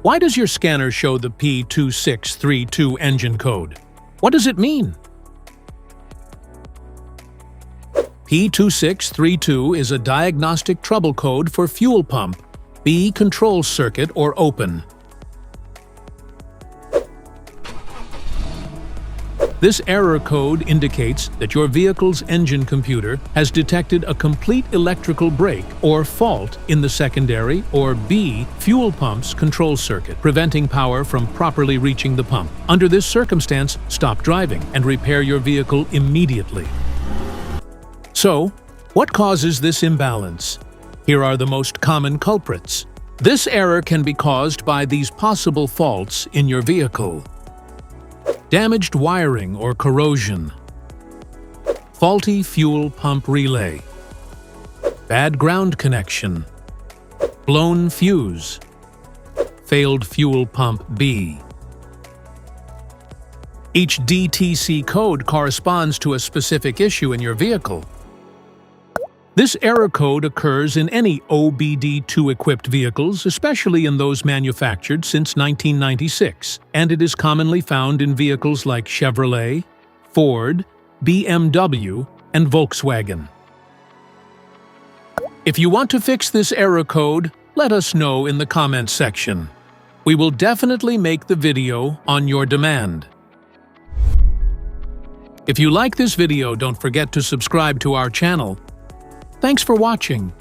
Why does your scanner show the P2632 engine code? What does it mean? P2632 is a diagnostic trouble code for fuel pump, B control circuit or open. This error code indicates that your vehicle's engine computer has detected a complete electrical break or fault in the secondary or B fuel pump's control circuit, preventing power from properly reaching the pump. Under this circumstance, stop driving and repair your vehicle immediately. So, what causes this imbalance? Here are the most common culprits. This error can be caused by these possible faults in your vehicle: damaged wiring or corrosion, faulty fuel pump relay, bad ground connection, blown fuse, failed fuel pump B. Each DTC code corresponds to a specific issue in your vehicle. This error code occurs in any OBD2-equipped vehicles, especially in those manufactured since 1996, and it is commonly found in vehicles like Chevrolet, Ford, BMW, and Volkswagen. If you want to fix this error code, let us know in the comments section. We will definitely make the video on your demand. If you like this video, don't forget to subscribe to our channel. Thanks for watching.